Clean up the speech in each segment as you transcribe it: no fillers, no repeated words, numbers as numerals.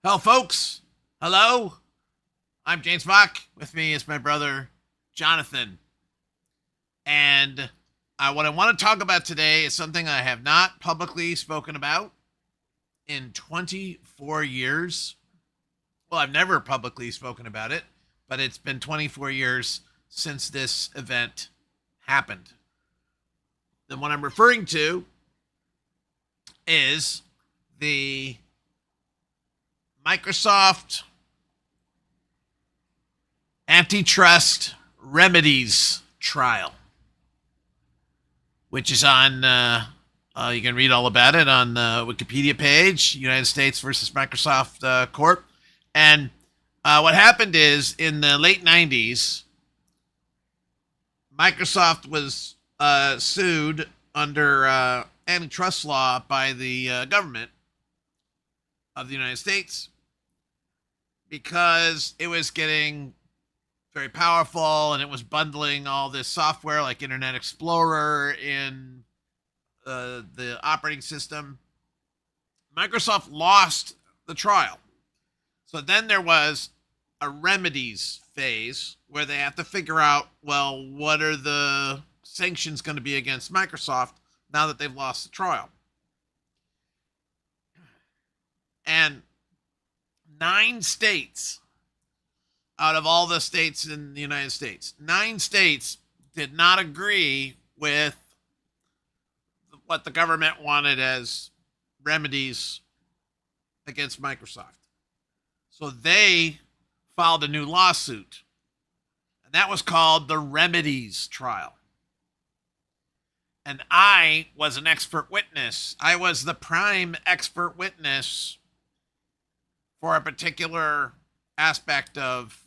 Hello, folks. Hello. I'm James Bach. With me is my brother, Jonathan. And what I want to talk about today is something I have not publicly spoken about in 24 years. Well, I've never publicly spoken about it, but it's been 24 years since this event happened. And what I'm referring to is the Microsoft Antitrust Remedies Trial, which is on, you can read all about it on the Wikipedia page, United States versus Microsoft Corp. And what happened is in the late 90s, Microsoft was sued under antitrust law by the government of the United States because it was getting very powerful and it was bundling all this software like Internet Explorer in the operating system. Microsoft lost the trial. So then there was a remedies phase where they have to figure out, well, what are the sanctions going to be against Microsoft now that they've lost the trial? And 9 states out of all the states in the United States, 9 states did not agree with what the government wanted as remedies against Microsoft. So they filed a new lawsuit, and that was called the Remedies Trial. And I was an expert witness. I was the prime expert witness for a particular aspect of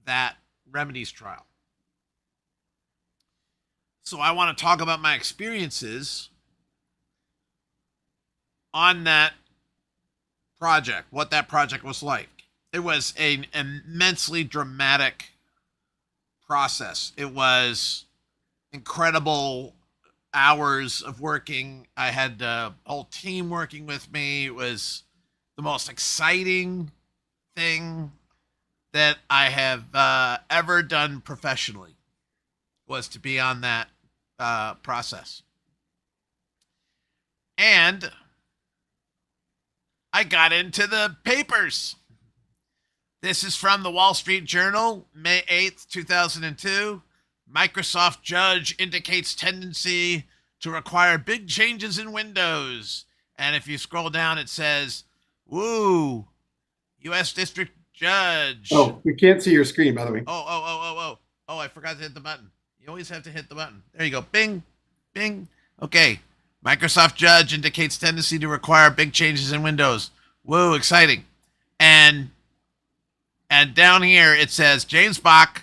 that remedies trial. So I want to talk about my experiences on that project, what that project was like. It was an immensely dramatic process. It was incredible hours of working. I had a whole team working with me. It was the most exciting thing that I have ever done professionally, was to be on that process. And I got into the papers. This is from the Wall Street Journal, May 8th, 2002. Microsoft judge indicates tendency to require big changes in Windows. And if you scroll down, it says, woo, U.S. District Judge. Oh, we can't see your screen, by the way. Oh, I forgot to hit the button. You always have to hit the button. There you go. Bing, bing. Okay. Microsoft judge indicates tendency to require big changes in Windows. Woo, exciting. And down here it says, James Bach,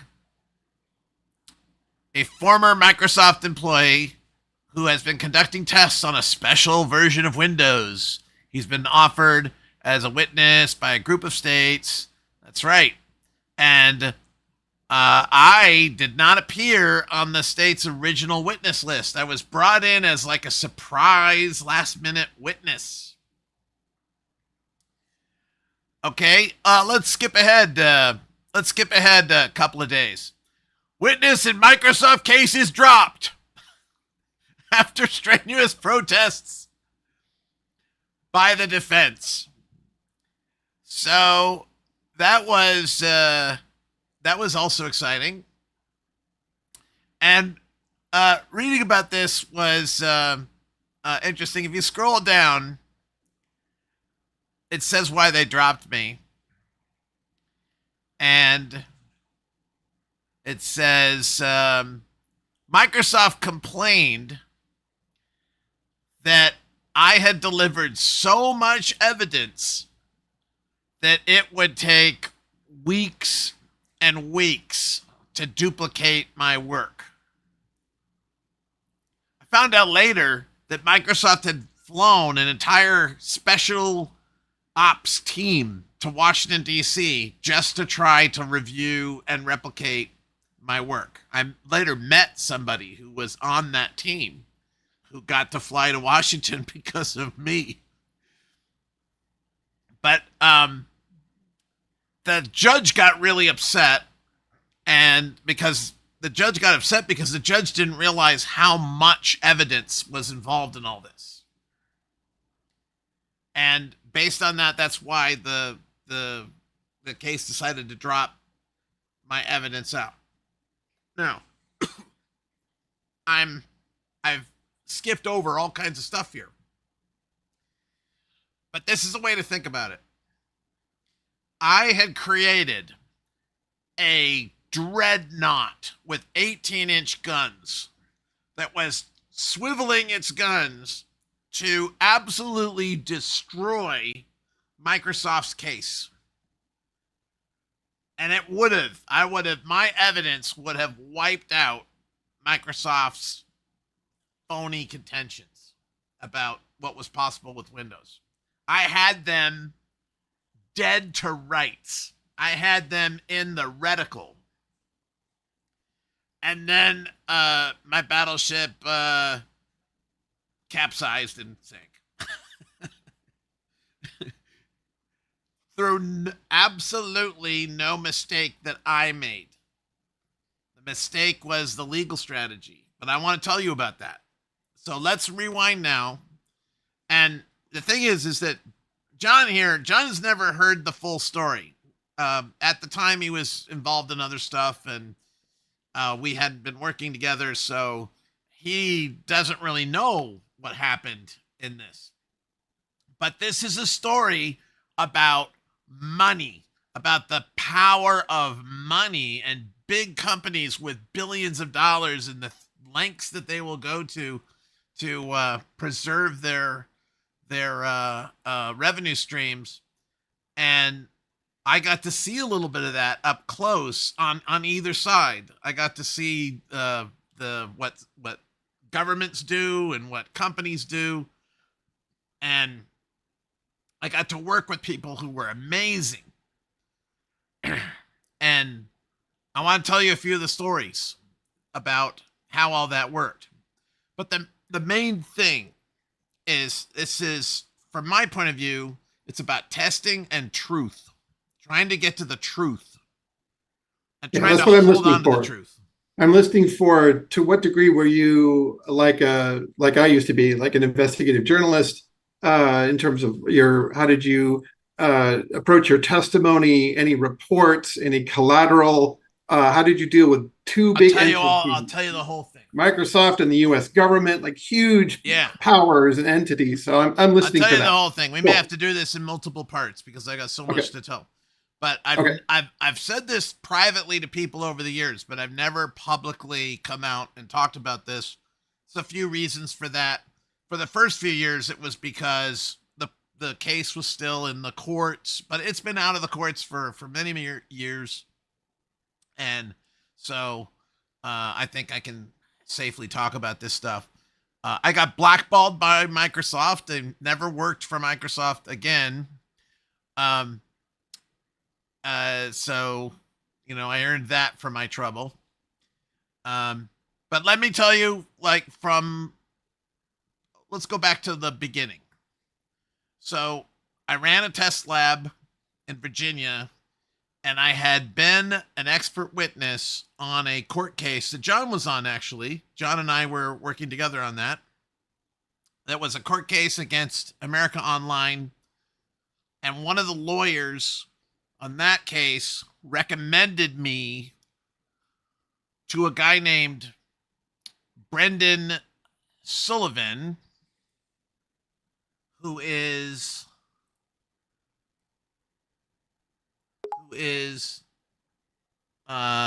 a former Microsoft employee who has been conducting tests on a special version of Windows. He's been offered as a witness by a group of states. That's right. And I did not appear on the state's original witness list. I was brought in as like a surprise last-minute witness. Okay, let's skip ahead. A couple of days. Witness in Microsoft case is dropped after strenuous protests by the defense. So that was also exciting. And reading about this was interesting. If you scroll down, it says why they dropped me. And it says Microsoft complained that I had delivered so much evidence that it would take weeks and weeks to duplicate my work. I found out later that Microsoft had flown an entire special ops team to Washington, D.C. just to try to review and replicate my work. I later met somebody who was on that team who got to fly to Washington because of me. But the judge got really upset, and because the judge didn't realize how much evidence was involved in all this. And based on that, that's why the case decided to drop my evidence out. Now, I've skipped over all kinds of stuff here. But this is a way to think about it. I had created a dreadnought with 18-inch guns that was swiveling its guns to absolutely destroy Microsoft's case. And my evidence would have wiped out Microsoft's phony contentions about what was possible with Windows. I had them dead to rights. I had them in the reticle. And then my battleship capsized and sank. Through absolutely no mistake that I made. The mistake was the legal strategy. But I want to tell you about that. So let's rewind now. And the thing is that John's never heard the full story. At the time, he was involved in other stuff, and we had been working together, so he doesn't really know what happened in this. But this is a story about money, about the power of money and big companies with billions of dollars and the lengths that they will go to preserve their revenue streams. And I got to see a little bit of that up close on either side. I got to see what governments do and what companies do, and I got to work with people who were amazing. And I want to tell you a few of the stories about how all that worked. But the main thing is, this is, from my point of view, it's about testing and truth. Trying to get to the truth. And trying to hold on to the truth. I'm listening for, to what degree were you like I used to be, like an investigative journalist, in terms of how did you approach your testimony, any reports, any collateral? How did you deal with two big entities? I'll tell you the whole thing. Microsoft and the U.S. government, like huge powers and entities. So I'm listening to that. I'll tell you the whole thing. We may have to do this in multiple parts because I got so much to tell. But I've said this privately to people over the years, but I've never publicly come out and talked about this. There's a few reasons for that. For the first few years, it was because the case was still in the courts, but it's been out of the courts for many years. And so I think I can safely talk about this stuff. I got blackballed by Microsoft and never worked for Microsoft again. So, I earned that for my trouble. But let me tell you, let's go back to the beginning. So I ran a test lab in Virginia, and I had been an expert witness on a court case that John was on, actually. John and I were working together on that. That was a court case against America Online. And one of the lawyers on that case recommended me to a guy named Brendan Sullivan, who is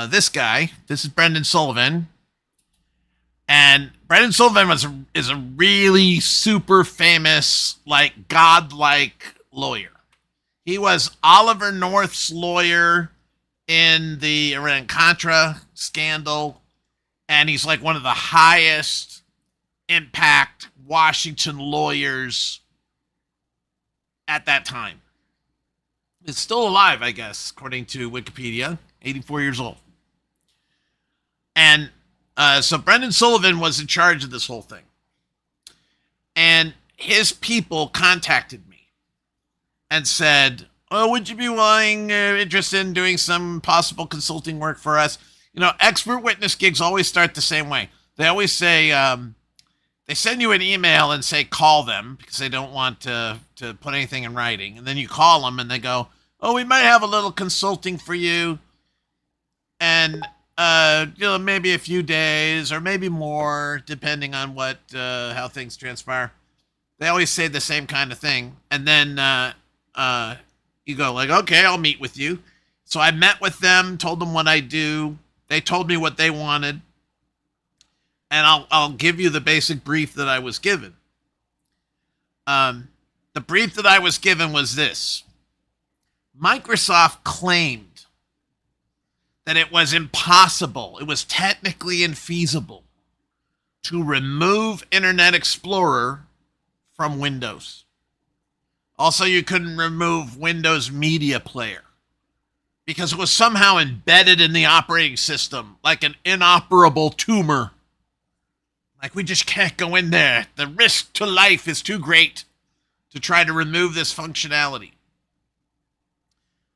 this guy. This is Brendan Sullivan. And Brendan Sullivan is a really super famous, godlike lawyer. He was Oliver North's lawyer in the Iran-Contra scandal, and he's one of the highest impact Washington lawyers at that time. He's still alive, I guess, according to Wikipedia, 84 years old. And so Brendan Sullivan was in charge of this whole thing. And his people contacted me and said, oh, would you be interested in doing some possible consulting work for us? Expert witness gigs always start the same way. They always say, they send you an email and say, call them because they don't want to put anything in writing. And then you call them and they go, oh, we might have a little consulting for you. And, maybe a few days or maybe more, depending on how things transpire. They always say the same kind of thing. And then, you go like, okay, I'll meet with you. So I met with them, told them what I do. They told me what they wanted. And I'll give you the basic brief that I was given. The brief that I was given was this. Microsoft claimed that it was impossible, it was technically infeasible to remove Internet Explorer from Windows. Also, you couldn't remove Windows Media Player because it was somehow embedded in the operating system like an inoperable tumor. Like, we just can't go in there. The risk to life is too great to try to remove this functionality.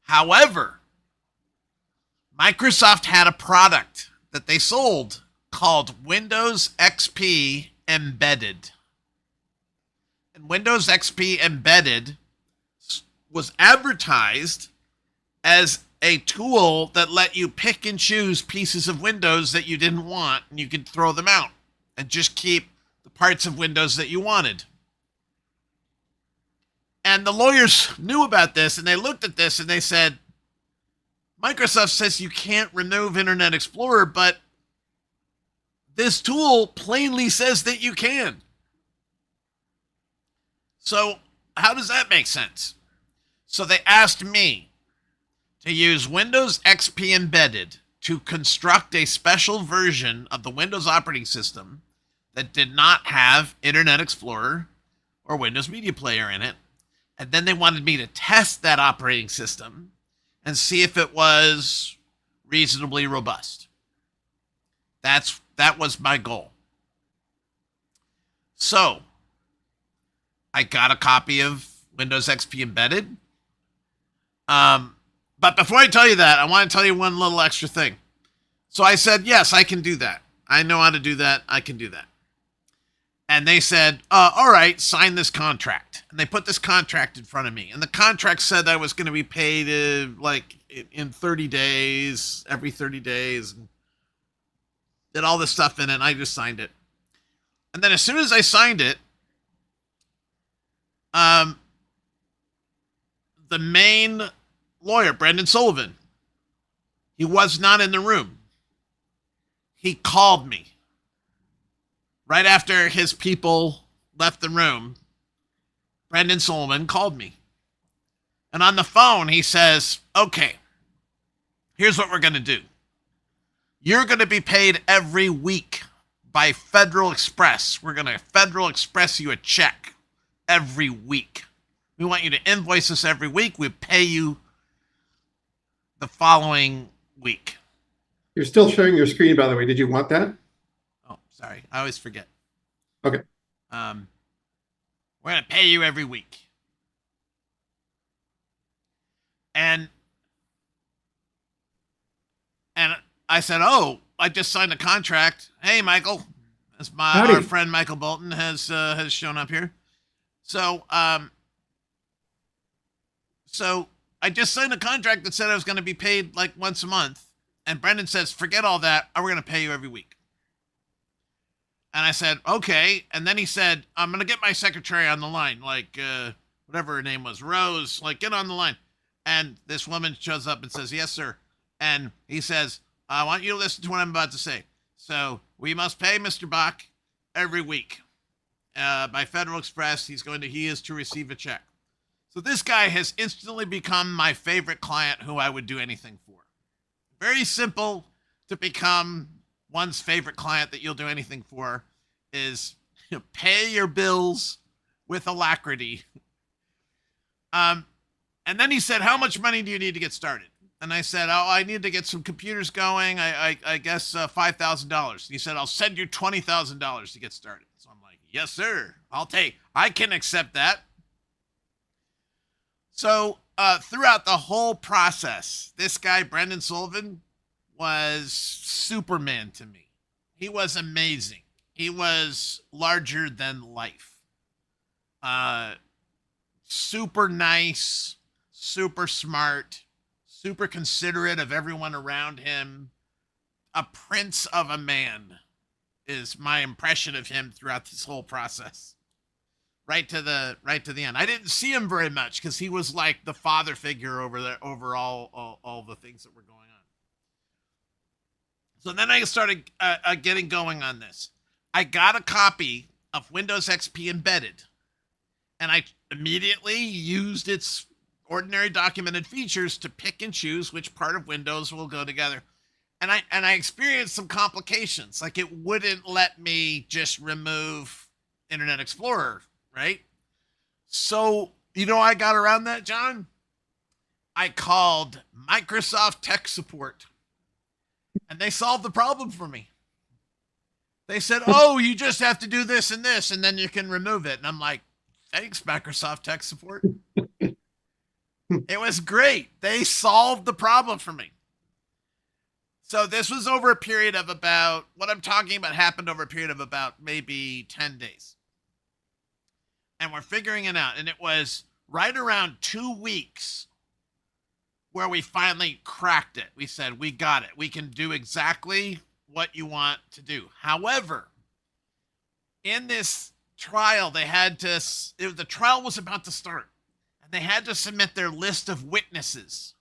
However, Microsoft had a product that they sold called Windows XP Embedded. And Windows XP Embedded was advertised as a tool that let you pick and choose pieces of Windows that you didn't want, and you could throw them out and just keep the parts of Windows that you wanted. And the lawyers knew about this, and they looked at this, and they said, Microsoft says you can't remove Internet Explorer, but this tool plainly says that you can. So how does that make sense? So they asked me to use Windows XP Embedded to construct a special version of the Windows operating system that did not have Internet Explorer or Windows Media Player in it. And then they wanted me to test that operating system and see if it was reasonably robust. That was my goal. So I got a copy of Windows XP Embedded. But before I tell you that, I want to tell you one little extra thing. So I said, yes, I can do that. I know how to do that. I can do that. And they said, all right, sign this contract. And they put this contract in front of me. And the contract said I was going to be paid in 30 days, every 30 days. And did all this stuff in it, and I just signed it. And then as soon as I signed it, the main lawyer, Brendan Sullivan, he was not in the room. He called me. Right after his people left the room, Brendan Sullivan called me. And on the phone, he says, okay, here's what we're going to do. You're going to be paid every week by Federal Express. We're going to Federal Express you a check every week. We want you to invoice us every week. We pay you the following week. You're still showing your screen, by the way. Did you want that? Oh, sorry. I always forget. Okay. We're going to pay you every week. And I said, oh, I just signed a contract. Hey, Michael. As our friend Michael Bolton has shown up here. So I just signed a contract that said I was going to be paid like once a month. And Brendan says, forget all that. We're going to pay you every week. And I said, okay. And then he said, I'm going to get my secretary on the line, like whatever her name was, Rose, like get on the line. And this woman shows up and says, yes, sir. And he says, I want you to listen to what I'm about to say. So we must pay Mr. Bach every week by Federal Express. He is to receive a check. So this guy has instantly become my favorite client who I would do anything for. Very simple to become one's favorite client that you'll do anything for is pay your bills with alacrity. And then he said, how much money do you need to get started? And I said, oh, I need to get some computers going. I guess $5,000. He said, I'll send you $20,000 to get started. So I'm like, yes, sir. I can accept that. So throughout the whole process, this guy, Brendan Sullivan, was Superman to me. He was amazing. He was larger than life. Uh, Super nice, super smart, super considerate of everyone around him. A prince of a man is my impression of him throughout this whole process. Right to the end. I didn't see him very much because he was like the father figure over all the things that were going on. So then I started getting going on this. I got a copy of Windows XP Embedded, and I immediately used its ordinary documented features to pick and choose which part of Windows will go together. And I experienced some complications. Like it wouldn't let me just remove Internet Explorer, right? So, I got around that, John? I called Microsoft Tech Support, and they solved the problem for me. They said, "Oh, you just have to do this, and then you can remove it." And I'm like, "Thanks, Microsoft Tech Support." It was great. They solved the problem for me. So this was over a period of about, what I'm talking about happened over a period of about maybe 10 days. And we're figuring it out. And it was right around 2 weeks where we finally cracked it. We said, we got it. We can do exactly what you want to do. However, in this trial, the trial was about to start. And they had to submit their list of witnesses.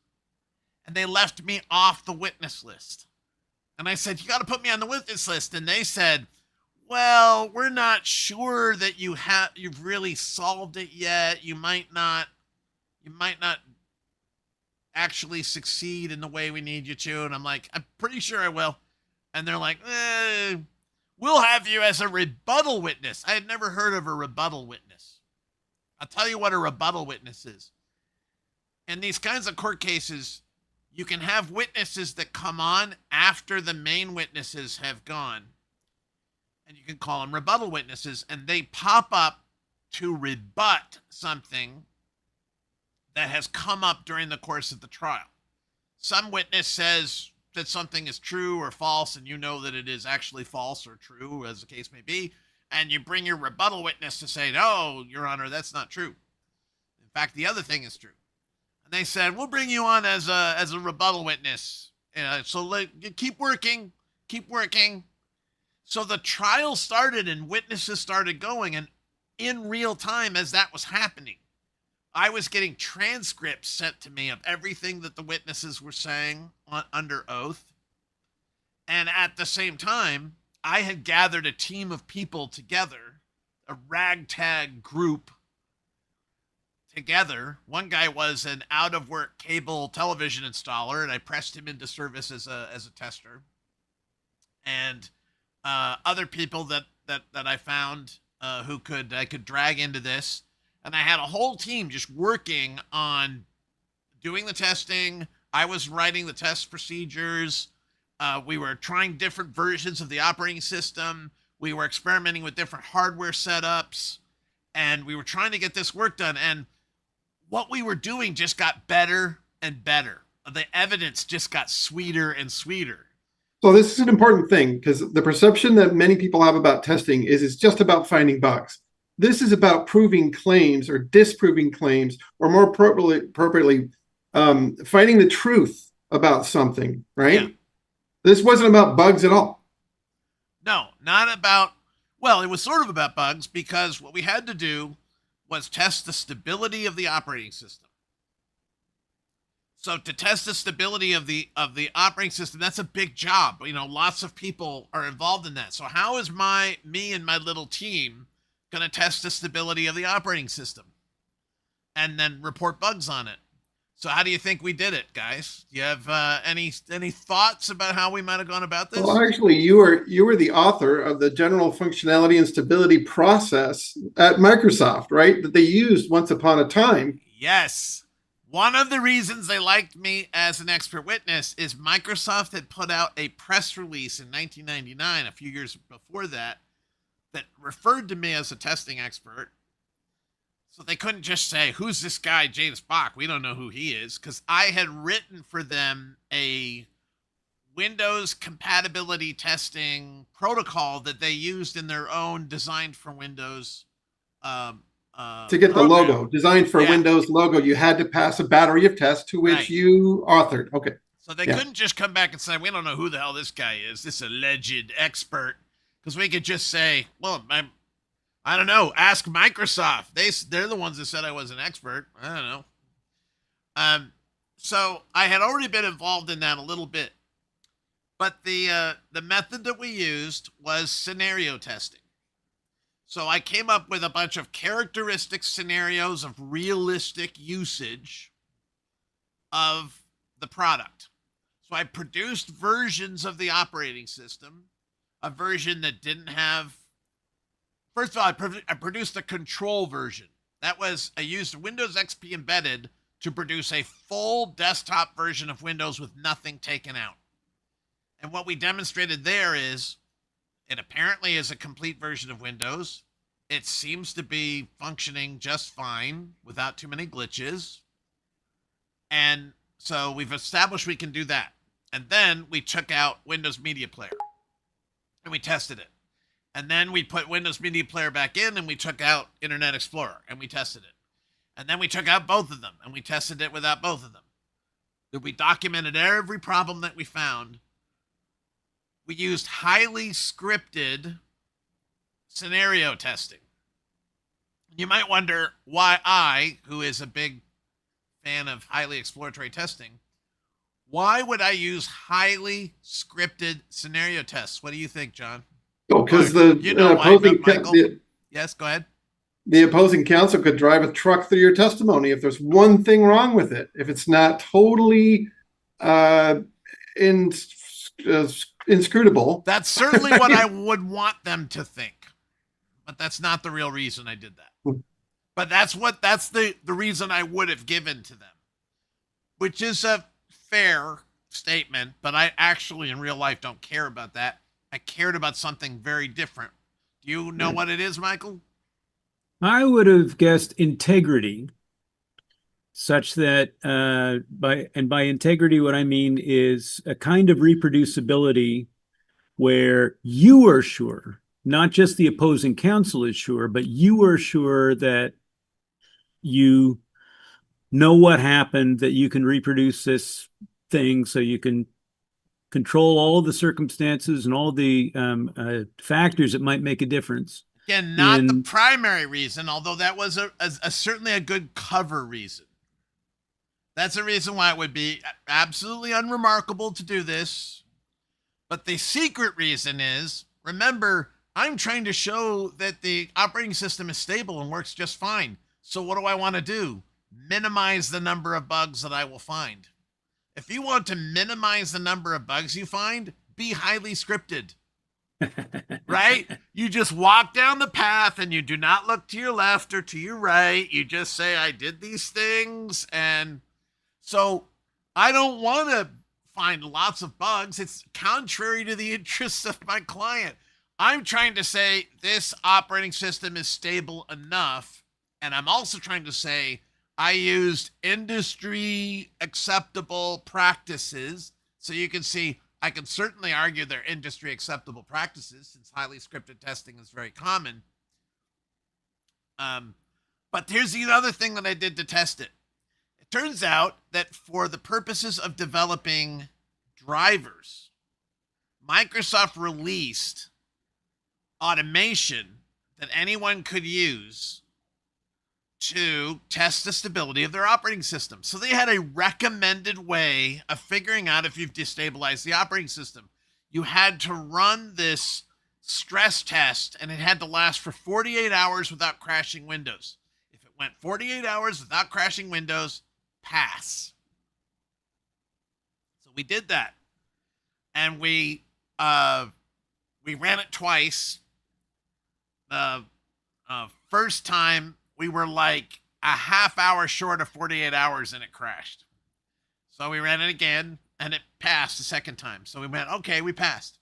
And they left me off the witness list. And I said, "You got to put me on the witness list." And they said, "Well, we're not sure that you've really solved it yet. You might not actually succeed in the way we need you to." And I'm like, "I'm pretty sure I will." And they're like, "We'll have you as a rebuttal witness." I had never heard of a rebuttal witness. I'll tell you what a rebuttal witness is. In these kinds of court cases, you can have witnesses that come on after the main witnesses have gone, and you can call them rebuttal witnesses, and they pop up to rebut something that has come up during the course of the trial. Some witness says that something is true or false, and you know that it is actually false or true, as the case may be, and you bring your rebuttal witness to say, "No, Your Honor, that's not true. In fact, the other thing is true." And they said, "We'll bring you on as a rebuttal witness. So keep working. So the trial started and witnesses started going. And in real time, as that was happening, I was getting transcripts sent to me of everything that the witnesses were saying under oath. And at the same time, I had gathered a team of people together, a ragtag group together. One guy was an out-of-work cable television installer, and I pressed him into service as a tester. And other people that I found who I could drag into this, and I had a whole team just working on doing the testing. I was writing the test procedures. We were trying different versions of the operating system. We were experimenting with different hardware setups, and we were trying to get this work done. And what we were doing just got better and better. The evidence just got sweeter and sweeter. So this is an important thing, because the perception that many people have about testing is it's just about finding bugs. This is about proving claims or disproving claims, or more appropriately, finding the truth about something, right? Yeah. This wasn't about bugs at all. No, not about, well, it was sort of about bugs, because what we had to do was test the stability of the operating system. So to test the stability of the operating system, that's a big job. Lots of people are involved in that. So how is me and my little team going to test the stability of the operating system and then report bugs on it? So how do you think we did it, guys? Do you have any thoughts about how we might have gone about this? Well, actually, you were the author of the general functionality and stability process at Microsoft, right? That they used once upon a time. Yes. One of the reasons they liked me as an expert witness is Microsoft had put out a press release in 1999, a few years before that referred to me as a testing expert. So they couldn't just say, who's this guy, James Bach? We don't know who he is. Because I had written for them a Windows compatibility testing protocol that they used in their own designed for Windows To get the program. logo, designed for Yeah, Windows logo, you had to pass a battery of tests to which right. you authored. Okay. So they Yeah. couldn't just come back and say, we don't know who the hell this guy is, this alleged expert. Because we could just say, well, I don't know, ask Microsoft. They're the ones that said I was an expert. I don't know. So I had already been involved in that a little bit. But the method that we used was scenario testing. So I came up with a bunch of characteristic scenarios of realistic usage of the product. So I produced versions of the operating system, a version that didn't have. First of all, I produced a control version. That was, I used Windows XP Embedded to produce a full desktop version of Windows with nothing taken out. And what we demonstrated there is it apparently is a complete version of Windows. It seems to be functioning just fine without too many glitches. And so we've established we can do that. And then we took out Windows Media Player and we tested it. And then we put Windows Media Player back in and we took out Internet Explorer and we tested it. And then we took out both of them and we tested it without both of them. We documented every problem that we found. We used highly scripted scenario testing. You might wonder why I, who is a big fan of highly exploratory testing, why would I use highly scripted scenario tests? What do you think, John? Oh, because the You know why, opposing Michael? Yes, go ahead. the opposing counsel could drive a truck through your testimony if there's one thing wrong with it. If it's not totally in, inscrutable. That's certainly what I would want them to think, but that's not the real reason I did that. But that's the reason I would have given to them, which is a fair statement. But I actually in real life don't care about that. I cared about something very different. Do you know what it is, Michael? I would have guessed integrity, such that by integrity, what I mean is a kind of reproducibility where you are sure, not just the opposing counsel is sure, but you are sure that you know what happened, that you can reproduce this thing, so you can control all of the circumstances and all the factors that might make a difference. Again, not the primary reason, although that was a certainly a good cover reason. That's a reason why it would be absolutely unremarkable to do this. But the secret reason is, remember, I'm trying to show that the operating system is stable and works just fine. So what do I want to do? Minimize the number of bugs that I will find. If you want to minimize the number of bugs you find, be highly scripted. Right? You just walk down the path and you do not look to your left or to your right. You just say, I did these things. And so I don't want to find lots of bugs. It's contrary to the interests of my client. I'm trying to say this operating system is stable enough. And I'm also trying to say I used industry acceptable practices. So you can see, I can certainly argue they're industry acceptable practices since highly scripted testing is very common. But here's the other thing that I did to test it. It turns out that for the purposes of developing drivers, Microsoft released automation that anyone could use to test the stability of their operating system. So they had a recommended way of figuring out if you've destabilized the operating system. You had to run this stress test and it had to last for 48 hours without crashing Windows. If it went 48 hours without crashing Windows, pass. So we did that. And we ran it twice. First time we were like a half hour short of 48 hours and it crashed. So we ran it again and it passed the second time. So we went, okay, we passed.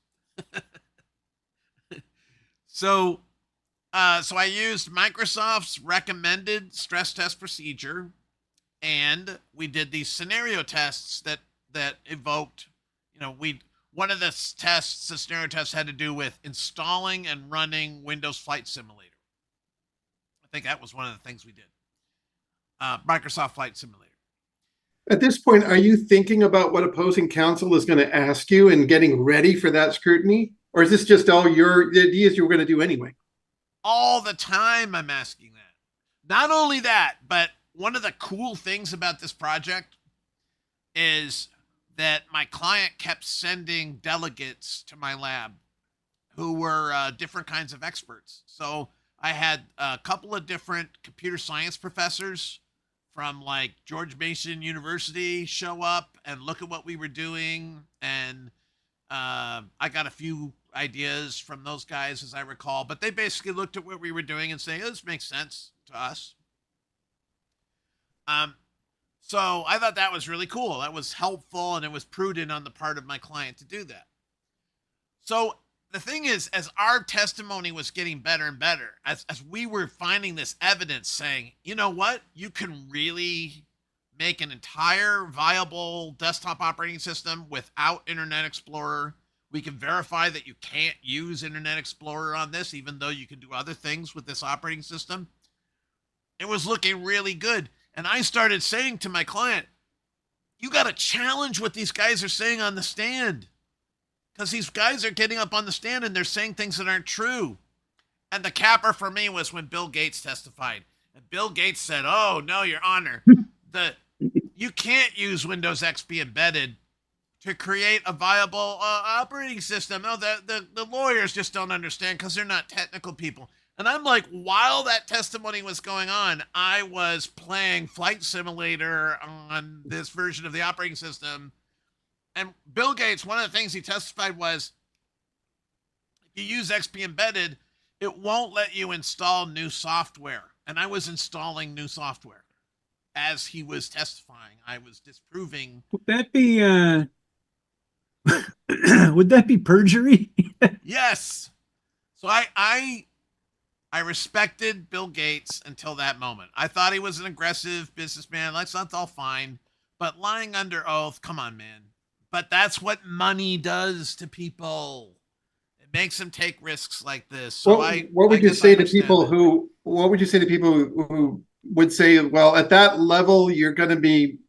So So I used Microsoft's recommended stress test procedure, and we did these scenario tests that evoked, one of the tests, the scenario tests had to do with installing and running Windows Flight Simulator. I think that was one of the things we did. Microsoft Flight Simulator. At this point, are you thinking about what opposing counsel is going to ask you and getting ready for that scrutiny? Or is this just all the ideas you were going to do anyway? All the time I'm asking that. Not only that, but one of the cool things about this project is that my client kept sending delegates to my lab who were different kinds of experts. So I had a couple of different computer science professors from like George Mason University show up and look at what we were doing. And I got a few ideas from those guys, as I recall, but they basically looked at what we were doing and saying, oh, this makes sense to us. So I thought that was really cool. That was helpful, and it was prudent on the part of my client to do that. So the thing is, as our testimony was getting better and better, as we were finding this evidence saying, you know what, you can really make an entire viable desktop operating system without Internet Explorer. We can verify that you can't use Internet Explorer on this, even though you can do other things with this operating system. It was looking really good. And I started saying to my client, you got to challenge what these guys are saying on the stand. Because these guys are getting up on the stand and they're saying things that aren't true. And the capper for me was when Bill Gates testified. And Bill Gates said, oh, no, Your Honor, you can't use Windows XP embedded to create a viable operating system. No, the lawyers just don't understand because they're not technical people. And I'm like, while that testimony was going on, I was playing Flight Simulator on this version of the operating system. And Bill Gates, one of the things he testified was, if you use XP embedded, it won't let you install new software. And I was installing new software as he was testifying. I was disproving. Would that be would that be perjury? Yes. So I respected Bill Gates until that moment. I thought he was an aggressive businessman. That's all fine. But lying under oath, come on, man. But that's what money does to people. It makes them take risks like this. So what would you say to people who would say, well, at that level, you're going to be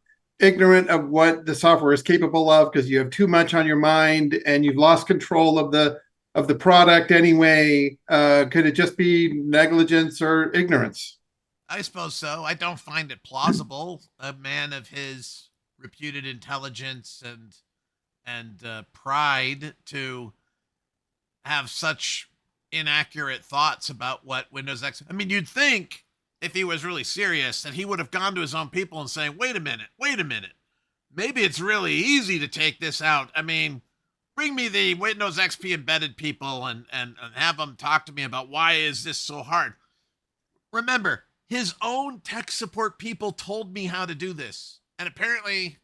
ignorant of what the software is capable of because you have too much on your mind and you've lost control of the product anyway? Could it just be negligence or ignorance? I suppose so. I don't find it plausible. A man of his reputed intelligence and pride to have such inaccurate thoughts about what Windows X. I mean, you'd think if he was really serious that he would have gone to his own people and saying, wait a minute. Maybe it's really easy to take this out. I mean, bring me the Windows XP embedded people and have them talk to me about why is this so hard. Remember, his own tech support people told me how to do this. And apparently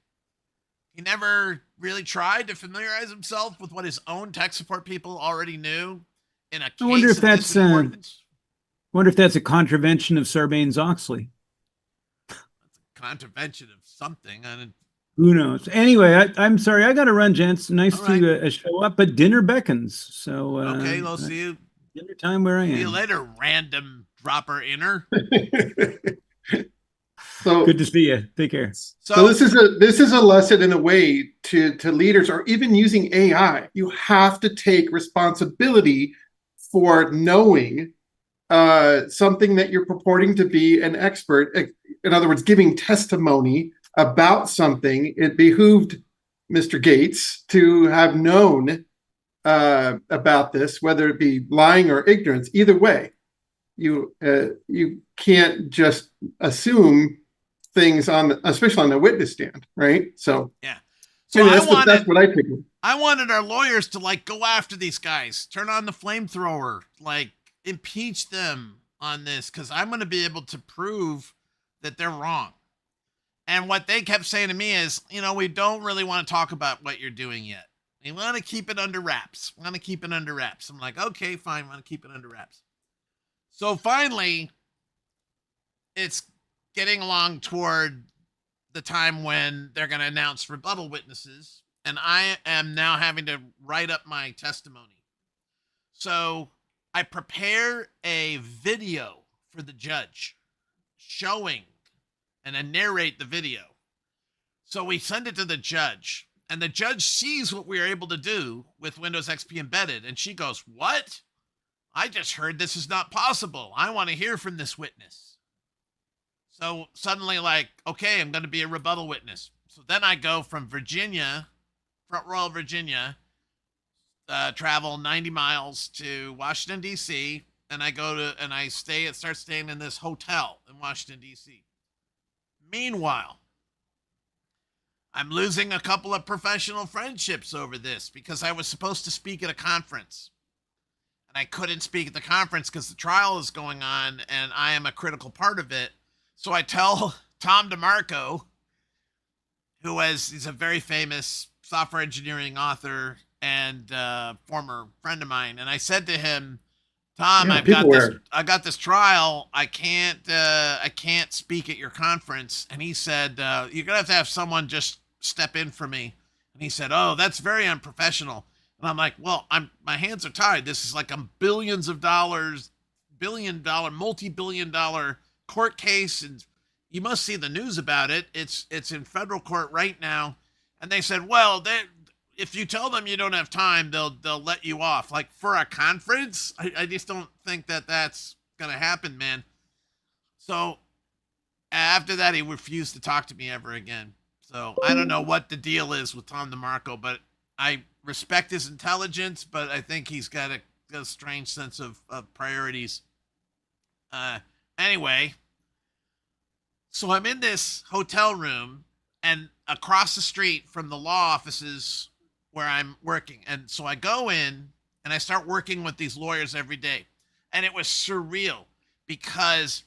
he never really tried to familiarize himself with what his own tech support people already knew in a case. I wonder if that's a contravention of Sarbanes-Oxley. That's a contravention of something. Who knows? Anyway, I'm sorry. I got to run, gents. Nice to show up, but dinner beckons. So okay, we'll see you. Dinner time where I am. See you later, random dropper inner. So good to see you. Take care. So this is a lesson in a way to leaders, or even using AI. You have to take responsibility for knowing something that you're purporting to be an expert. In other words, giving testimony about something. It behooved Mr. Gates to have known about this, whether it be lying or ignorance. Either way, you can't just assume things especially on the witness stand, right? So yeah. So anyway, that's what I think. I wanted our lawyers to go after these guys, turn on the flamethrower, impeach them on this, because I'm going to be able to prove that they're wrong. And what they kept saying to me is, we don't really want to talk about what you're doing yet. We want to keep it under wraps. I'm like, okay, fine. I want to keep it under wraps. So finally, it's getting along toward the time when they're going to announce rebuttal witnesses, and I am now having to write up my testimony. So I prepare a video for the judge showing, and I narrate the video. So we send it to the judge, and the judge sees what we are able to do with Windows XP embedded, and she goes, "What? I just heard this is not possible. I want to hear from this witness." So suddenly, like, okay, I'm going to be a rebuttal witness. So then I go from Virginia, Front Royal, Virginia, travel 90 miles to Washington, D.C., and I start staying in this hotel in Washington, D.C. Meanwhile, I'm losing a couple of professional friendships over this because I was supposed to speak at a conference. And I couldn't speak at the conference because the trial is going on and I am a critical part of it. So I tell Tom DeMarco, he's a very famous software engineering author and former friend of mine. And I said to him, "Tom, Yeah, I got this trial. I can't speak at your conference." And he said, "You're going to have someone just step in for me." And he said, "Oh, that's very unprofessional." And I'm like, "Well, my hands are tied. This is like a billion dollar, multi-billion dollar court case. And you must see the news about it. It's in federal court right now." And they said, "Well, if you tell them you don't have time, they'll let you off." Like, for a conference? I just don't think that's going to happen, man. So after that, he refused to talk to me ever again. So I don't know what the deal is with Tom DeMarco, but I respect his intelligence, but I think he's got a strange sense of priorities. Anyway, so I'm in this hotel room and across the street from the law offices where I'm working. And so I go in and I start working with these lawyers every day. And it was surreal because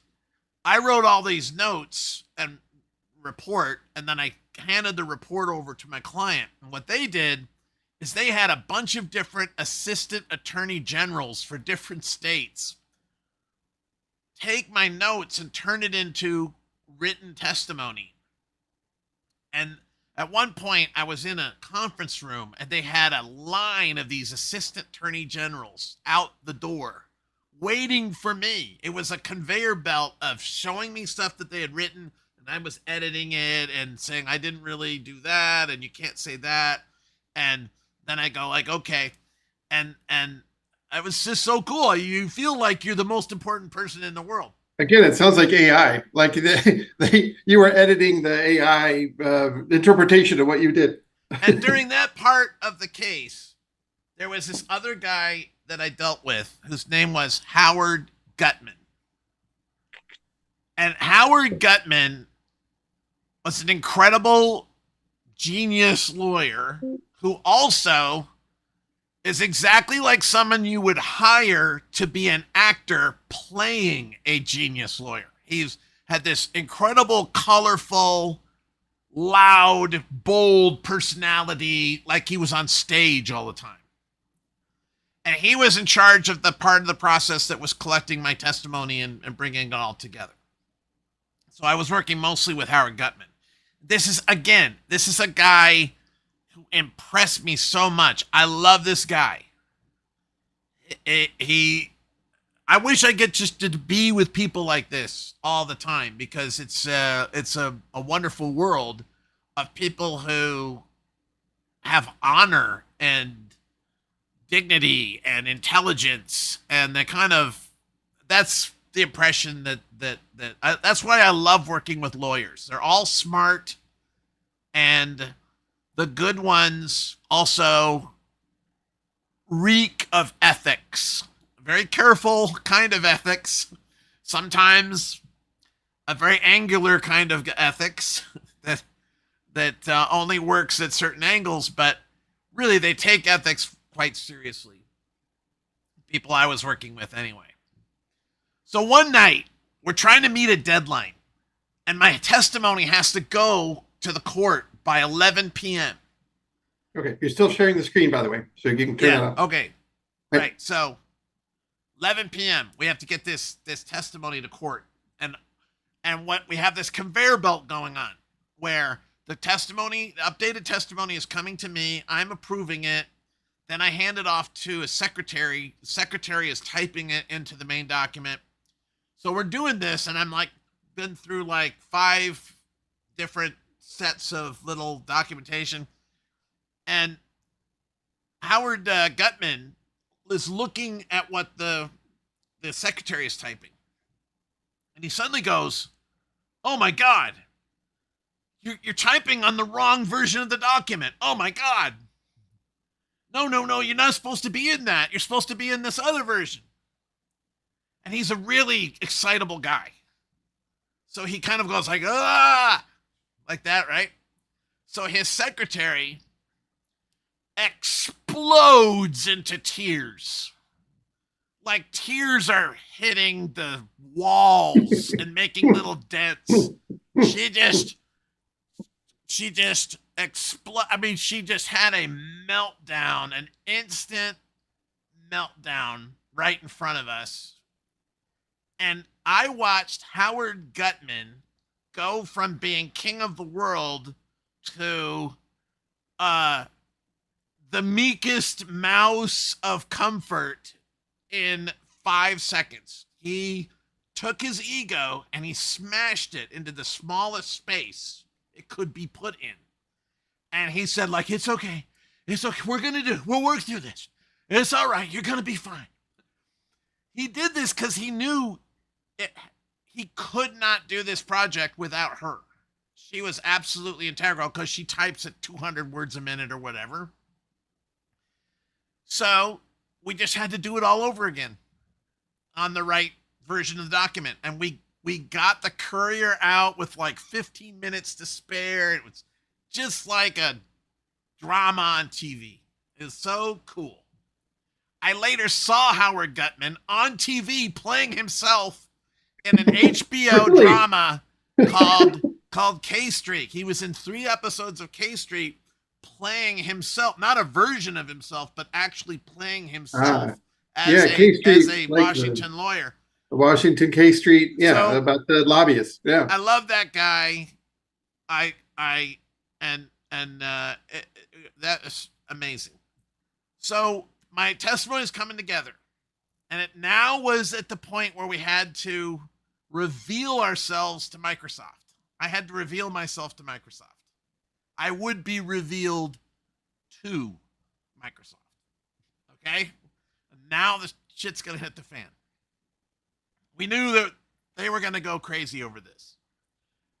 I wrote all these notes and report, and then I handed the report over to my client. And what they did is they had a bunch of different assistant attorney generals for different states take my notes and turn it into written testimony. And at one point, I was in a conference room and they had a line of these assistant attorney generals out the door waiting for me. It was a conveyor belt of showing me stuff that they had written, and I was editing it and saying, "I didn't really do that, and you can't say that." And then I go like, "Okay." And it was just so cool. You feel like you're the most important person in the world. Again, it sounds like AI. Like you were editing the AI interpretation of what you did. And during that part of the case, there was this other guy that I dealt with whose name was Howard Gutman. And Howard Gutman was an incredible genius lawyer who also is exactly like someone you would hire to be an actor playing a genius lawyer. He's had this incredible, colorful, loud, bold personality, like he was on stage all the time. And he was in charge of the part of the process that was collecting my testimony and bringing it all together. So I was working mostly with Howard Gutman. This is a guy who impressed me so much. I love this guy. I wish I get just to be with people like this all the time, because it's a wonderful world of people who have honor and dignity and intelligence, and that's the impression that's why I love working with lawyers. They're all smart, and the good ones also reek of ethics. Very careful kind of ethics. Sometimes a very angular kind of ethics that only works at certain angles, but really they take ethics quite seriously. People I was working with anyway. So one night, we're trying to meet a deadline, and my testimony has to go to the court by 11 p.m. Okay, you're still sharing the screen, by the way, so you can turn it off. Okay. Right. So 11 p.m. We have to get this testimony to court, and what we have this conveyor belt going on where the updated testimony is coming to me. I'm approving it. Then I hand it off to a secretary. The secretary is typing it into the main document. So we're doing this, and I'm like, been through like 5 different sets of little documentation. And Howard Gutman is looking at what the secretary is typing. And he suddenly goes, "Oh my God, you're typing on the wrong version of the document. Oh my God. No, you're not supposed to be in that. You're supposed to be in this other version." And he's a really excitable guy. So he kind of goes like, "Ah," like that, right? So his secretary explodes into tears. Like tears are hitting the walls and making little dents. She just she just had a meltdown, an instant meltdown right in front of us. And I watched Howard Gutman go from being king of the world to the meekest mouse of comfort in 5 seconds. He took his ego and he smashed it into the smallest space it could be put in. And he said, like, "It's okay. It's okay. We'll work through this. It's all right. You're going to be fine." He did this because he knew he could not do this project without her. She was absolutely integral because she types at 200 words a minute or whatever. So we just had to do it all over again on the right version of the document. And we got the courier out with like 15 minutes to spare. It was just like a drama on TV. It was so cool. I later saw Howard Gutman on TV playing himself in an HBO Really? drama called K Street. He was in 3 episodes of K Street playing himself, not a version of himself, but actually playing himself as a like Washington lawyer. the Washington K Street, So- about the lobbyists. Yeah. I love that guy. That is amazing. So my testimony is coming together, and it now was at the point where we had to reveal ourselves to Microsoft. I had to reveal myself to Microsoft. I would be revealed to Microsoft. Okay? And now the shit's gonna hit the fan. We knew that they were gonna go crazy over this.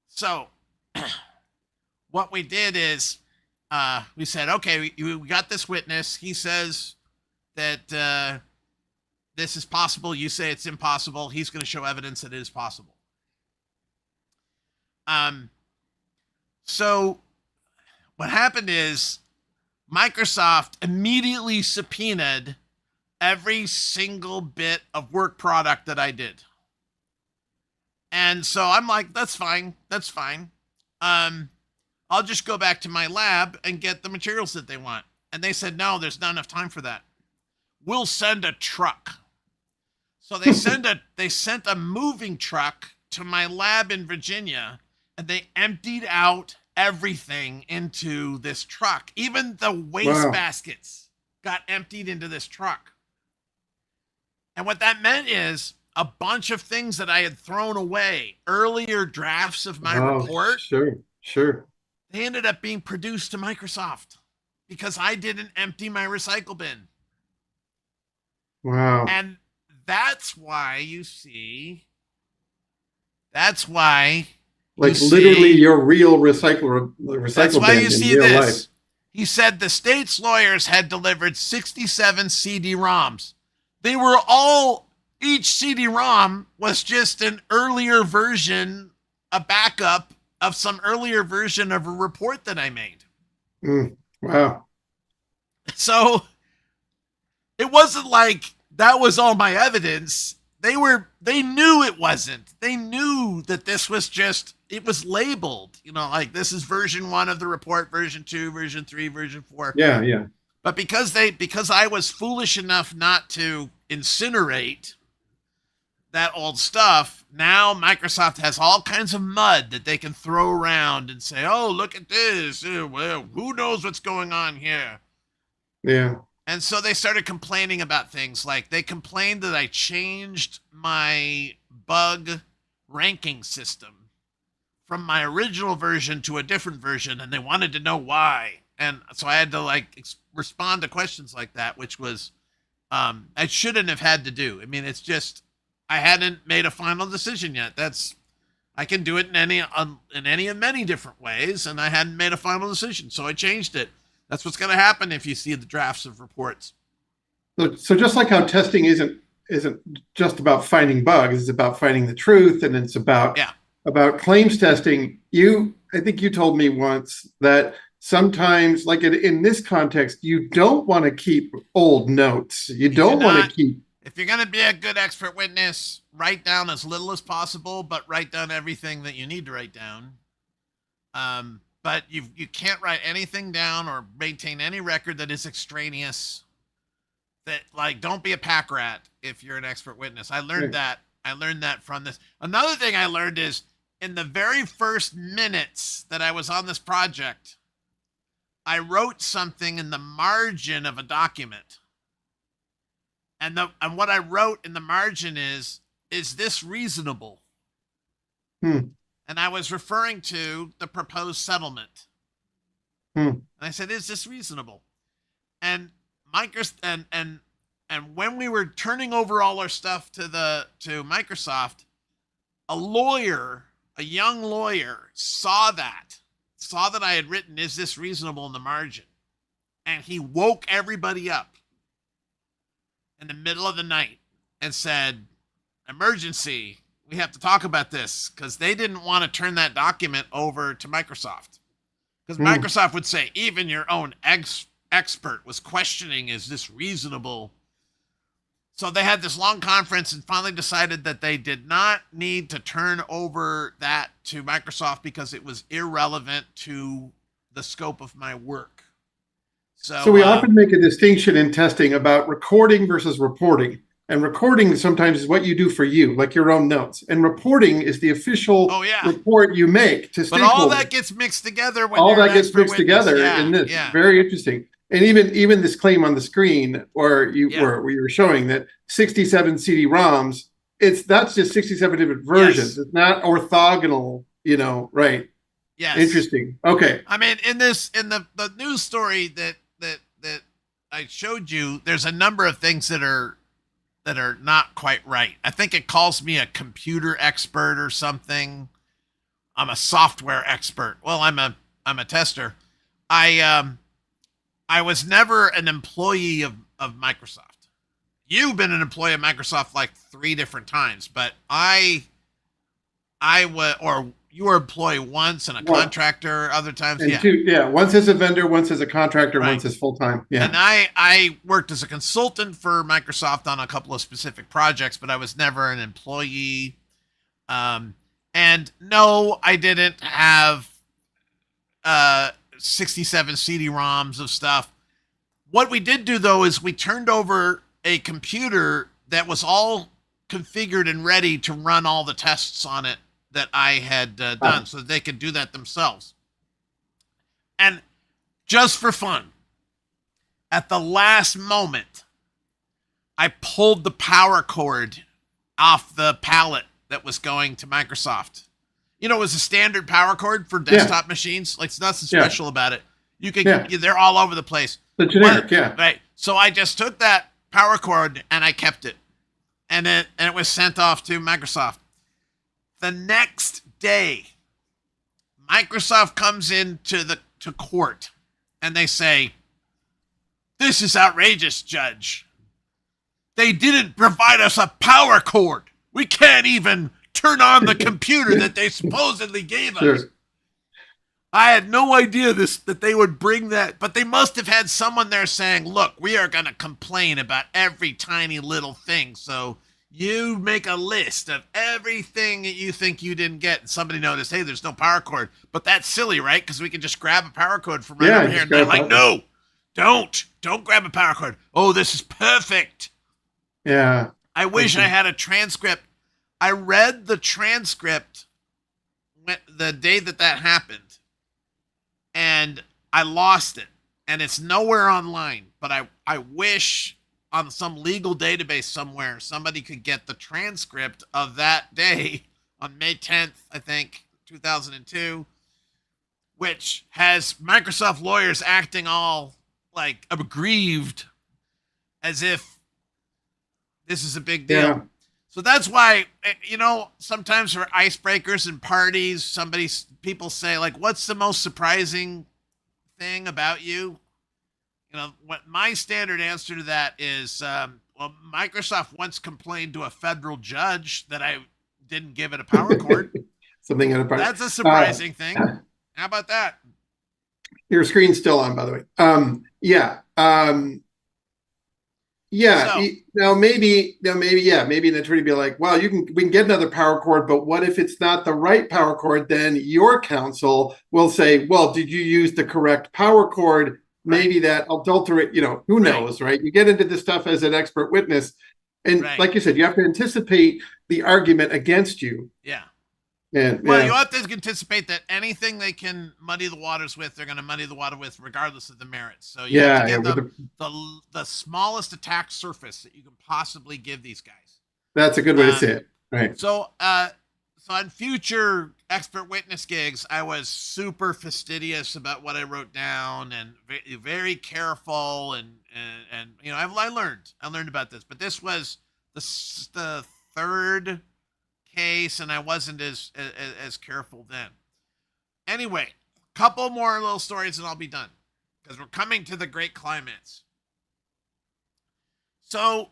So what we did is we said, okay, we got this witness. He says that this is possible. You say it's impossible. He's going to show evidence that it is possible. So what happened is Microsoft immediately subpoenaed every single bit of work product that I did. And so I'm like, that's fine. That's fine. I'll just go back to my lab and get the materials that they want. And they said, no, there's not enough time for that. We'll send a truck. So they sent a moving truck to my lab in Virginia, and they emptied out everything into this truck. Even the waste baskets got emptied into this truck. And what that meant is a bunch of things that I had thrown away, earlier drafts of my report. Sure. They ended up being produced to Microsoft because I didn't empty my recycle bin. Wow. And that's why you see, like literally your real recycle that's why bin you in see real this. life. He said the state's lawyers had delivered 67 CD-ROMs. They were all, each CD-ROM was just an earlier version, a backup of some earlier version of a report that I made. Wow. So it wasn't like that was all my evidence. They knew it wasn't. They knew that this was just, it was labeled, like this is version 1 of the report, version 2, version 3, version 4. Yeah. But because I was foolish enough not to incinerate that old stuff, now Microsoft has all kinds of mud that they can throw around and say, "Oh, look at this. Well, who knows what's going on here?" Yeah. And so they started complaining about things like they complained that I changed my bug ranking system from my original version to a different version, and they wanted to know why. And so I had to respond to questions like that, which was I shouldn't have had to do. I mean, it's just I hadn't made a final decision yet. I can do it in any of many different ways, and I hadn't made a final decision, so I changed it. That's what's going to happen if you see the drafts of reports. So just like how testing isn't just about finding bugs, it's about finding the truth, and it's about claims testing. I think you told me once that sometimes, like in this context, you don't want to keep old notes. You don't want to keep. If you're going to be a good expert witness, write down as little as possible, but write down everything that you need to write down. But you can't write anything down or maintain any record that is extraneous. That don't be a pack rat if you're an expert witness. I learned that. I learned that from this. Another thing I learned is in the very first minutes that I was on this project, I wrote something in the margin of a document. And what I wrote in the margin is this reasonable? And I was referring to the proposed settlement. And I said, is this reasonable? And Microsoft and when we were turning over all our stuff to Microsoft, a young lawyer saw that I had written, is this reasonable in the margin? And he woke everybody up in the middle of the night and said, emergency. We have to talk about this, because they didn't want to turn that document over to Microsoft. Because Microsoft would say, even your own expert was questioning, is this reasonable? So they had this long conference and finally decided that they did not need to turn over that to Microsoft because it was irrelevant to the scope of my work. So we often make a distinction in testing about recording versus reporting. And recording sometimes is what you do for you, like your own notes. And reporting is the official report you make to stakeholders. But all that gets mixed together when all that gets mixed together in this. Very interesting. And even this claim on the screen, where you were showing that 67 CD-ROMs, that's just 67 different versions. Yes. It's not orthogonal, right? Yes. Interesting. Okay. I mean, in the news story that I showed you, there's a number of things that are not quite right. I think it calls me a computer expert or something. I'm a software expert. Well, I'm a tester. I was never an employee of Microsoft. You've been an employee of Microsoft like 3 different times, but you were employee once and a contractor other times. And 2, once as a vendor, once as a contractor, once as full-time. Yeah. And I worked as a consultant for Microsoft on a couple of specific projects, but I was never an employee. And no, I didn't have 67 CD-ROMs of stuff. What we did do, though, is we turned over a computer that was all configured and ready to run all the tests on it that I had done, so that they could do that themselves. And just for fun, at the last moment, I pulled the power cord off the pallet that was going to Microsoft. It was a standard power cord for desktop machines. Like, it's nothing special about it. You can, they're all over the place. The generic, Right. So I just took that power cord and I kept it, and it was sent off to Microsoft. The next day, Microsoft comes into to court, and they say, "This is outrageous, Judge. They didn't provide us a power cord. We can't even turn on the computer that they supposedly gave us." I had no idea that they would bring that, but they must have had someone there saying, "Look, we are going to complain about every tiny little thing, so you make a list of everything that you think you didn't get." And somebody noticed, hey, there's no power cord. But that's silly, right? Because we can just grab a power cord from right over here. And they're like, no, Don't grab a power cord. Oh, this is perfect. Yeah. I wish I had a transcript. I read the transcript the day that happened, and I lost it, and it's nowhere online. But I wish on some legal database somewhere somebody could get the transcript of that day on May 10th, I think, 2002, which has Microsoft lawyers acting all like aggrieved as if this is a big deal. Yeah. So that's why, sometimes for icebreakers and parties, people say, like, what's the most surprising thing about you? What my standard answer to that is, well, Microsoft once complained to a federal judge that I didn't give it a power cord. Something in a part. That's a surprising thing. How about that? Your screen's still on, by the way. Yeah. Yeah. So- Now maybe an attorney be like, well, we can get another power cord, but what if it's not the right power cord? Then your counsel will say, well, did you use the correct power cord? Maybe that adulterate, who knows, right? You get into this stuff as an expert witness. And like you said, you have to anticipate the argument against you. Yeah. And Well, you have to anticipate that anything they can muddy the waters with, they're going to muddy the water with, regardless of the merits. So you have to give them the smallest attack surface that you can possibly give these guys. That's a good way to say it. Right. So on future expert witness gigs, I was super fastidious about what I wrote down and very, very careful, and I learned about this, but this was the third case, and I wasn't as careful then. Anyway, couple more little stories and I'll be done, because we're coming to the great climax. So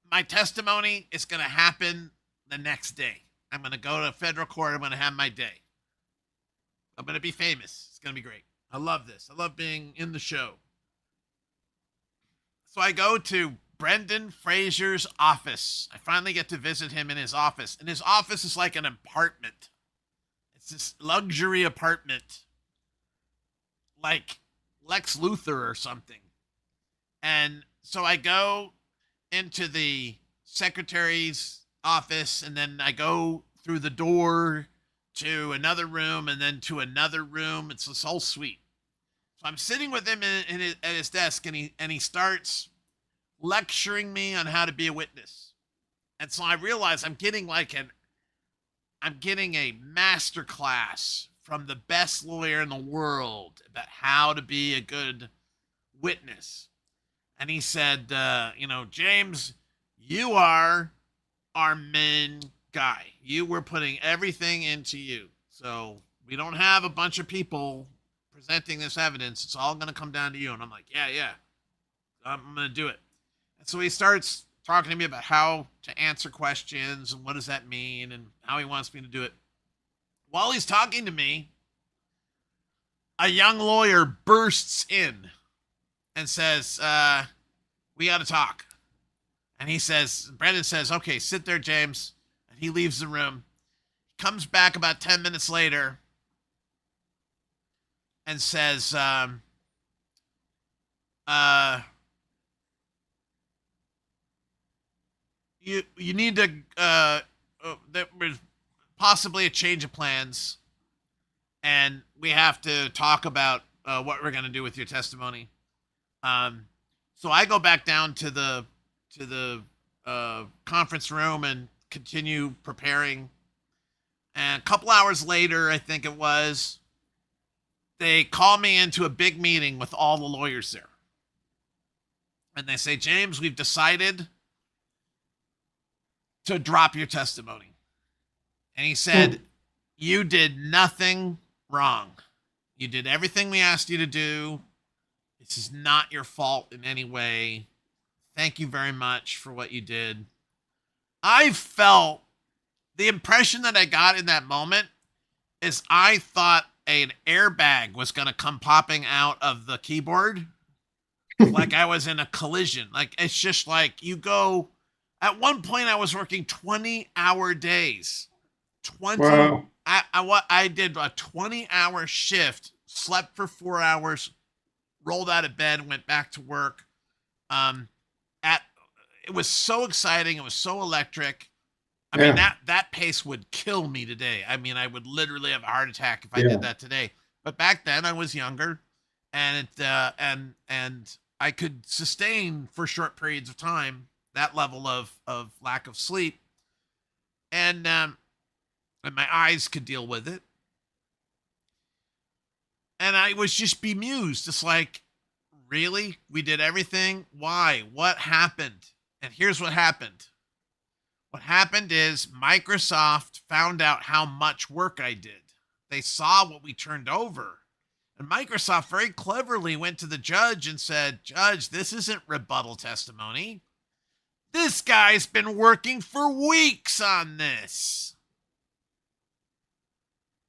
my testimony is going to happen the next day. I'm going to go to federal court. I'm going to have my day. I'm going to be famous. It's going to be great. I love this. I love being in the show. So I go to Brendan Fraser's office. I finally get to visit him in his office. And his office is like an apartment. It's this luxury apartment, like Lex Luthor or something. And so I go into the secretary's office, and then I go through the door to another room, and then to another room. It's this whole suite. So I'm sitting with him at his desk, and he starts lecturing me on how to be a witness. And so I realize I'm getting a master class from the best lawyer in the world about how to be a good witness. And he said, James, you are our main guy. We're putting everything into you. So we don't have a bunch of people presenting this evidence. It's all going to come down to you. And I'm like, yeah, I'm going to do it. And so he starts talking to me about how to answer questions and what does that mean and how he wants me to do it. While he's talking to me, a young lawyer bursts in and says, we got to talk. And Brendan says, okay, sit there, James. And he leaves the room. He comes back about 10 minutes later and says, you need to, there was possibly a change of plans, and we have to talk about what we're going to do with your testimony. So I go back down to the conference room and continue preparing. And a couple hours later, I think it was, they call me into a big meeting with all the lawyers there. And they say, James, we've decided to drop your testimony. And he said, you did nothing wrong. You did everything we asked you to do. This is not your fault in any way. Thank you very much for what you did. I felt the impression that I got in that moment is I thought an airbag was going to come popping out of the keyboard. Like I was in a collision. Like, it's just like you go, at one point I was working 20-hour days. Wow. I did a 20-hour shift, slept for 4 hours, rolled out of bed, went back to work. Um, at it was so exciting. It was so electric. I mean, Yeah. that pace would kill me today. I mean, I would literally have a heart attack if I Yeah. did that today. But back then I was younger, and and I could sustain for short periods of time that level of lack of sleep, and my eyes could deal with it. And I was just bemused. Just like, really? We did everything? Why? What happened? And here's what happened. What happened is Microsoft found out how much work I did. They saw what we turned over. And Microsoft very cleverly went to the judge and said, Judge, this isn't rebuttal testimony. This guy's been working for weeks on this.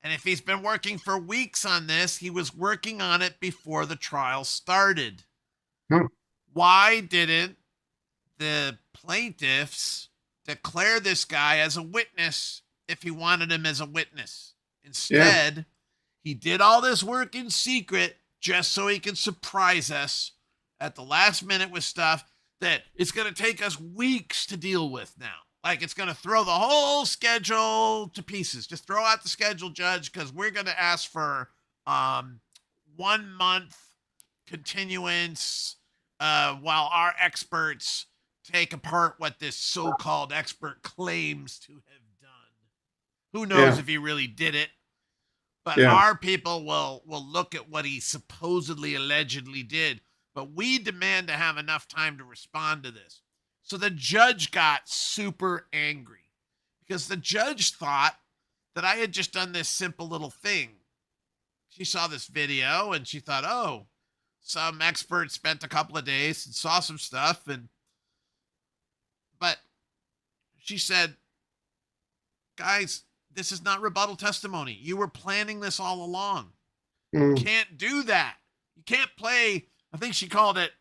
And if he's been working for weeks on this, he was working on it before the trial started. Why didn't the plaintiffs declare this guy as a witness if he wanted him as a witness? Instead, he did all this work in secret just so he could surprise us at the last minute with stuff that it's going to take us weeks to deal with now. Like, it's going to throw the whole schedule to pieces. Just throw out the schedule, Judge, because we're going to ask for 1 month continuance while our experts take apart what this so-called expert claims to have done. Who knows if he really did it? But our people will look at what he supposedly, allegedly did. But we demand to have enough time to respond to this. So the judge got super angry because the judge thought that I had just done this simple little thing. She saw this video and she thought, oh, some expert spent a couple of days and saw some stuff. But she said, guys, this is not rebuttal testimony. You were planning this all along. You can't do that. You can't play, I think she called it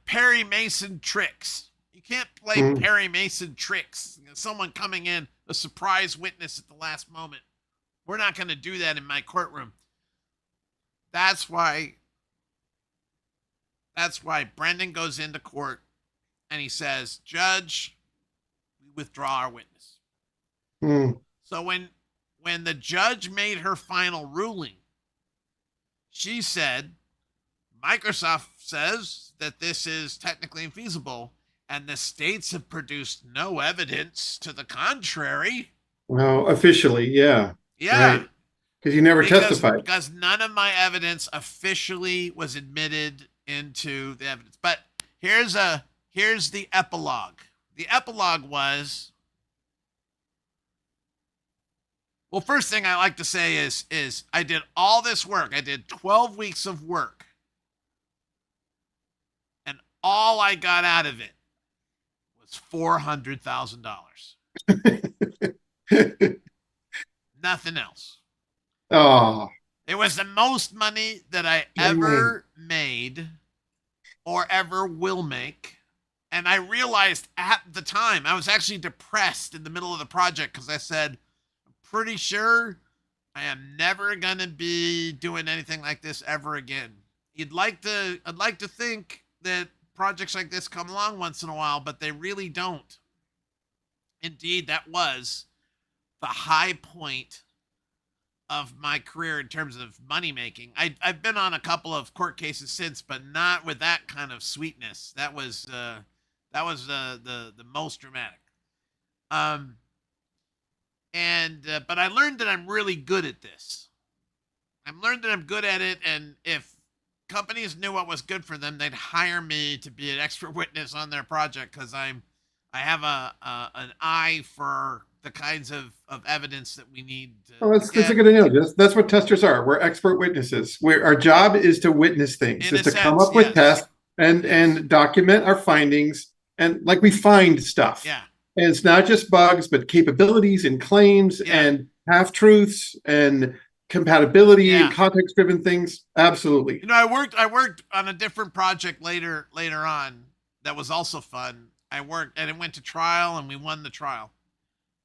Perry Mason tricks. You can't play Perry Mason tricks. Someone coming in, a surprise witness at the last moment. We're not going to do that in my courtroom. That's why Brendan goes into court and he says, Judge, we withdraw our witness. So when the judge made her final ruling, she said, Microsoft says that this is technically infeasible, and the states have produced no evidence to the contrary. Well, officially, yeah. Yeah. Right. Because you never testified. Because none of my evidence officially was admitted into the evidence. But here's the epilogue. The epilogue was, well, first thing I like to say is I did all this work. I did 12 weeks of work. And all I got out of it was $400,000. Nothing else. Oh. It was the most money that I ever made or ever will make. And I realized at the time, I was actually depressed in the middle of the project because I said, I'm pretty sure I am never going to be doing anything like this ever again. I'd like to think that projects like this come along once in a while, but they really don't. Indeed, that was the high point of my career in terms of money making. I've been on a couple of court cases since, but not with that kind of sweetness. That was the most dramatic. But I learned that I'm really good at this. I've learned that I'm good at it, and if companies knew what was good for them, they'd hire me to be an expert witness on their project because I have an eye for the kinds of evidence that we need. That's a good idea. That's what testers are. We're expert witnesses. Our job is to witness things, is to come up with tests and document our findings, and like we find stuff. Yeah. And it's not just bugs, but capabilities and claims and half truths and compatibility and context-driven things. Absolutely. You know, I worked on a different project later on that was also fun. I worked and it went to trial and we won the trial.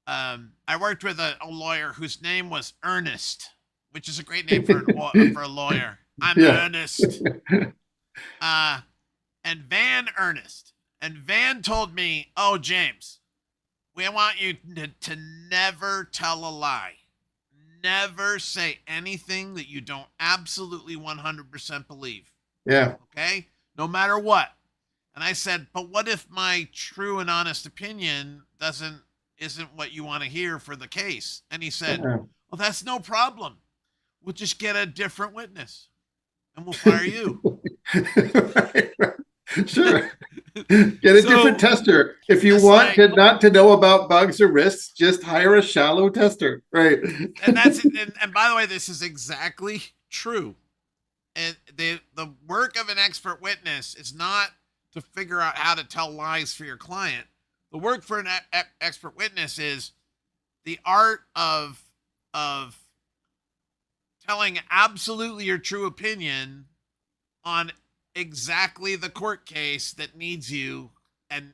I worked with a lawyer whose name was Ernest. which is a great name for for a lawyer. I'm Yeah. Ernest. And Van Ernest. And Van told me, "Oh, James, we want you to never tell a lie. Never say anything that you don't absolutely 100% believe. Yeah. Okay? No matter what." And I said, "But what if my true and honest opinion isn't what you want to hear for the case?" And he said, Yeah. "Well, that's no problem. We'll just get a different witness and we'll fire you." Right. Sure. Get a So, different tester. If you it's want like- not to know about bugs or risks, just hire a shallow tester. Right. And that's it. And by the way, this is exactly true. And the work of an expert witness is not to figure out how to tell lies for your client. The work for an expert witness is the art of telling absolutely your true opinion on exactly the court case that needs you and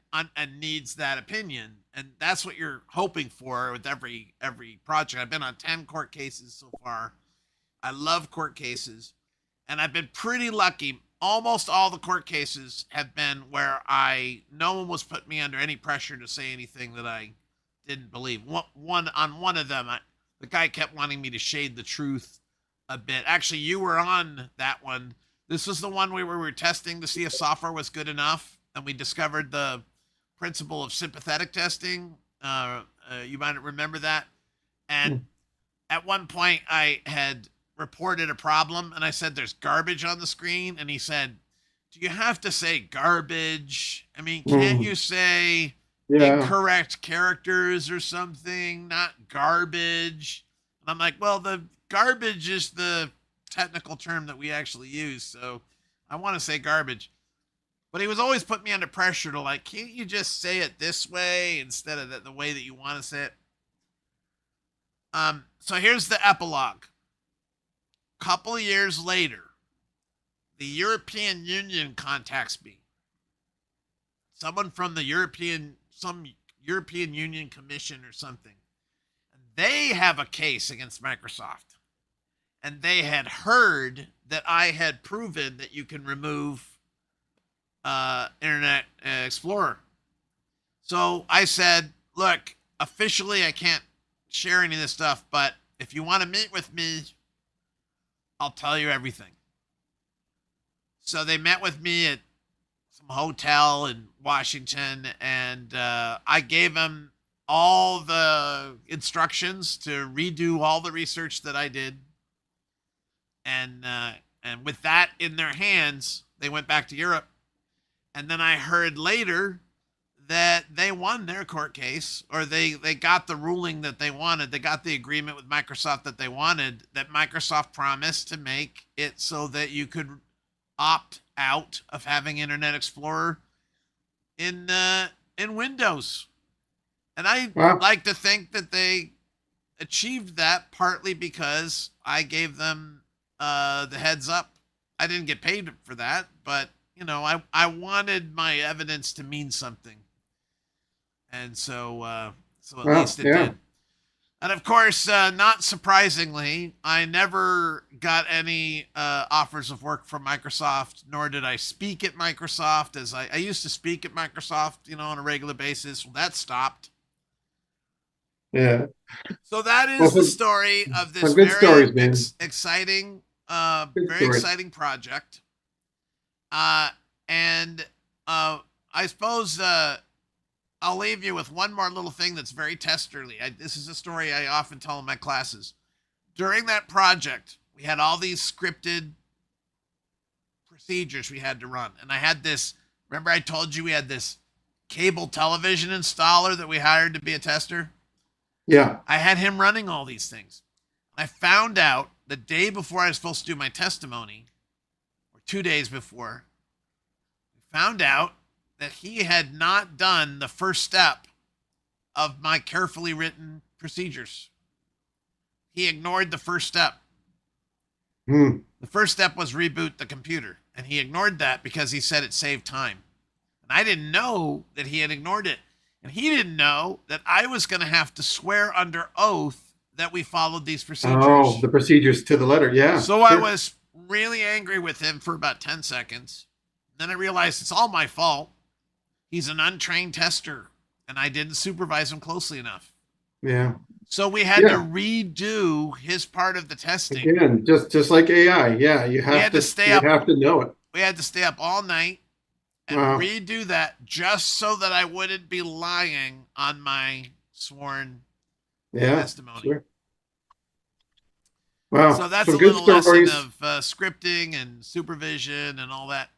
needs that opinion. And that's what you're hoping for with every project. I've been on 10 court cases so far. I love court cases, and I've been pretty lucky. Almost all the court cases have been where no one was putting me under any pressure to say anything that I didn't believe. One of them, the guy kept wanting me to shade the truth a bit. Actually, you were on that one. This was the one where we were testing to see if software was good enough, and we discovered the principle of sympathetic testing. You might remember that. And at one point, I had reported a problem, and I said, "There's garbage on the screen," and he said, "Do you have to say garbage? I mean, can't you say incorrect characters or something, not garbage?" And I'm like, "Well, the garbage is the technical term that we actually use, so I want to say garbage." But he was always putting me under pressure to like, "Can't you just say it this way instead of the way that you want to say it?" So here's the epilogue. Couple of years later, the European Union contacts me. Someone from the some European Union Commission or something. And they have a case against Microsoft. And they had heard that I had proven that you can remove Internet Explorer. So I said, "Look, officially I can't share any of this stuff, but if you want to meet with me, I'll tell you everything." So they met with me at some hotel in Washington, and I gave them all the instructions to redo all the research that I did. And with that in their hands, they went back to Europe. And then I heard later that they won their court case, or they got the ruling that they wanted. They got the agreement with Microsoft that they wanted, that Microsoft promised to make it so that you could opt out of having Internet Explorer in Windows. And I like to think that they achieved that partly because I gave them the heads up. I didn't get paid for that, but I wanted my evidence to mean something. And so at least it did. And of course, not surprisingly, I never got any offers of work from Microsoft, nor did I speak at Microsoft, as I used to speak at Microsoft, on a regular basis. Well, that stopped. Yeah. So that is the story of this very exciting, exciting project. And I suppose I'll leave you with one more little thing that's very testerly. This is a story I often tell in my classes. During that project, we had all these scripted procedures we had to run. And I had this, remember I told you we had this cable television installer that we hired to be a tester? Yeah. I had him running all these things. I found out the day before I was supposed to do my testimony, or 2 days before, I found out that he had not done the first step of my carefully written procedures. He ignored the first step. The first step was reboot the computer, and he ignored that because he said it saved time. And I didn't know that he had ignored it. And he didn't know that I was going to have to swear under oath that we followed these procedures. Oh, the procedures to the letter. Yeah. So I sure. was really angry with him for about 10 seconds. Then I realized it's all my fault. He's an untrained tester, and I didn't supervise him closely enough. Yeah. So we had Yeah. to redo his part of the testing. Again, just like AI. Yeah. You had have to to stay you up. have to know it. We had to stay up all night and Wow. redo that just so that I wouldn't be lying on my sworn Yeah. testimony. Sure. Wow. So that's Some a good little stories. lesson of scripting and supervision and all that.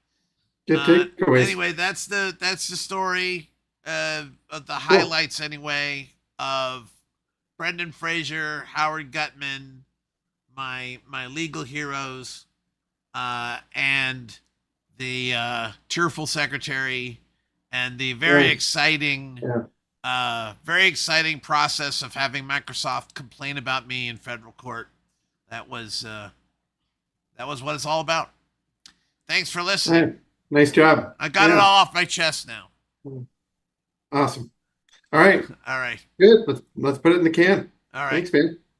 Good takeaways. Anyway, that's the story of the highlights anyway of Brendan Fraser, Howard Gutman, my legal heroes, and the cheerful secretary, and the very Yeah. exciting, very exciting process of having Microsoft complain about me in federal court. That was what it's all about. Thanks for listening. Hey, nice job. I got it all off my chest now. Awesome. All right. All right. Good. Let's put it in the can. All right. Thanks, man.